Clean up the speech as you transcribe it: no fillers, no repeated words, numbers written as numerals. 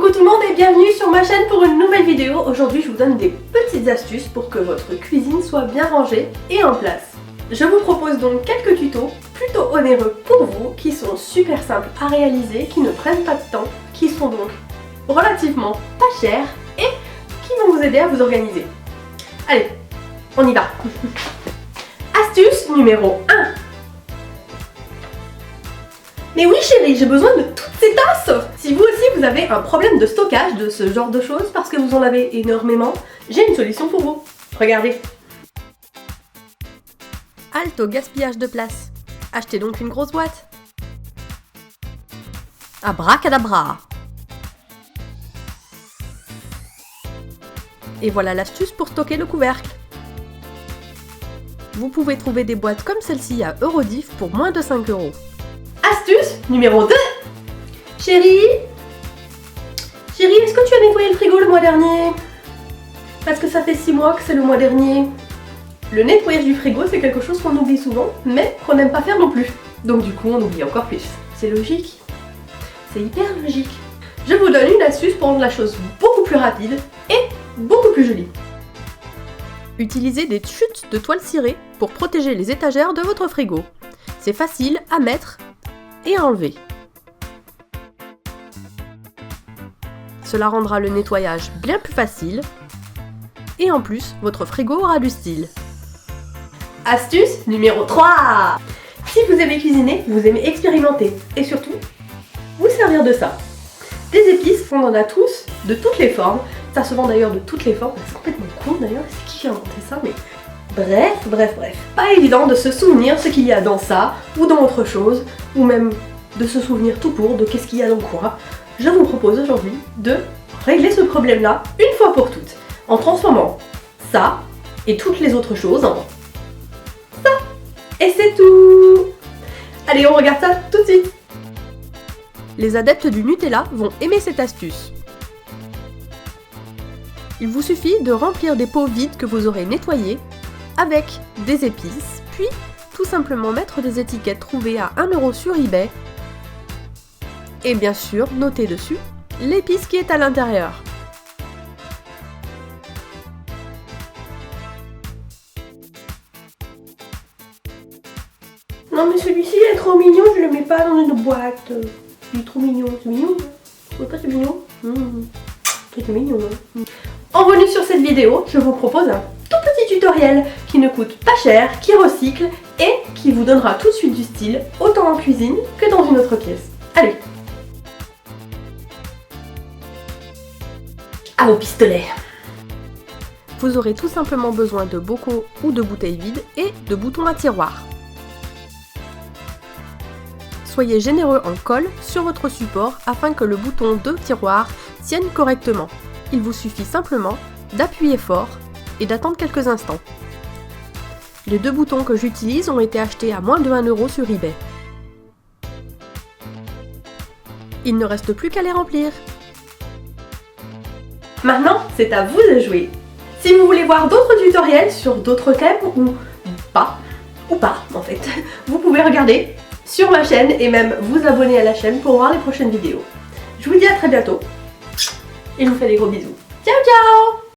Coucou tout le monde et bienvenue sur ma chaîne pour une nouvelle vidéo. Aujourd'hui je vous donne des petites astuces pour que votre cuisine soit bien rangée et en place. Je vous propose donc quelques tutos plutôt onéreux pour vous qui sont super simples à réaliser, qui ne prennent pas de temps, qui sont donc relativement pas chers et qui vont vous aider à vous organiser. Allez, on y va. Astuce numéro 1. Mais oui chérie, j'ai besoin de toutes ces tasses! Si vous aussi vous avez un problème de stockage de ce genre de choses parce que vous en avez énormément, j'ai une solution pour vous. Regardez. Halte au gaspillage de place. Achetez donc une grosse boîte. Abracadabra! Et voilà l'astuce pour stocker le couvercle. Vous pouvez trouver des boîtes comme celle-ci à Eurodiff pour moins de 5 €. Astuce numéro 2. Chérie, est-ce que tu as nettoyé le frigo le mois dernier? Parce que ça fait 6 mois que c'est le mois dernier. Le nettoyage du frigo, c'est quelque chose qu'on oublie souvent, mais qu'on n'aime pas faire non plus. Donc du coup, on oublie encore plus. C'est logique. C'est hyper logique. Je vous donne une astuce pour rendre la chose beaucoup plus rapide et beaucoup plus jolie. Utilisez des chutes de toile cirée pour protéger les étagères de votre frigo. C'est facile à mettre et à enlever. Cela rendra le nettoyage bien plus facile et en plus, votre frigo aura du style. Astuce numéro 3. Si vous aimez cuisiner, vous aimez expérimenter et surtout, vous servir de ça. Des épices, on en a tous, de toutes les formes. Ça se vend d'ailleurs de toutes les formes, c'est complètement con d'ailleurs, c'est qui a inventé ça, mais... Bref. Pas évident de se souvenir ce qu'il y a dans ça, ou dans autre chose, ou même de se souvenir tout court de qu'est-ce qu'il y a dans quoi. Je vous propose aujourd'hui de régler ce problème-là une fois pour toutes, en transformant ça et toutes les autres choses en ça. Et c'est tout! Allez, on regarde ça tout de suite! Les adeptes du Nutella vont aimer cette astuce. Il vous suffit de remplir des pots vides que vous aurez nettoyés avec des épices, puis tout simplement mettre des étiquettes trouvées à 1 € sur eBay et bien sûr noter dessus l'épice qui est à l'intérieur. Non mais celui-ci est trop mignon, je le mets pas dans une boîte. Il est trop mignon, c'est mignon. Vous trouvez pas c'est mignon? C'est mignon. En bonus sur cette vidéo, je vous propose un tout petit tutoriel qui ne coûte pas cher, qui recycle et qui vous donnera tout de suite du style, autant en cuisine que dans une autre pièce. Allez! À vos pistolets! Vous aurez tout simplement besoin de bocaux ou de bouteilles vides et de boutons à tiroir. Soyez généreux en colle sur votre support afin que le bouton de tiroir tienne correctement. Il vous suffit simplement d'appuyer fort et d'attendre quelques instants. Les 2 boutons que j'utilise ont été achetés à moins de 1 € sur eBay. Il ne reste plus qu'à les remplir. Maintenant, c'est à vous de jouer. Si vous voulez voir d'autres tutoriels sur d'autres thèmes ou pas en fait, vous pouvez regarder sur ma chaîne et même vous abonner à la chaîne pour voir les prochaines vidéos. Je vous dis à très bientôt et je vous fais des gros bisous. Ciao ciao!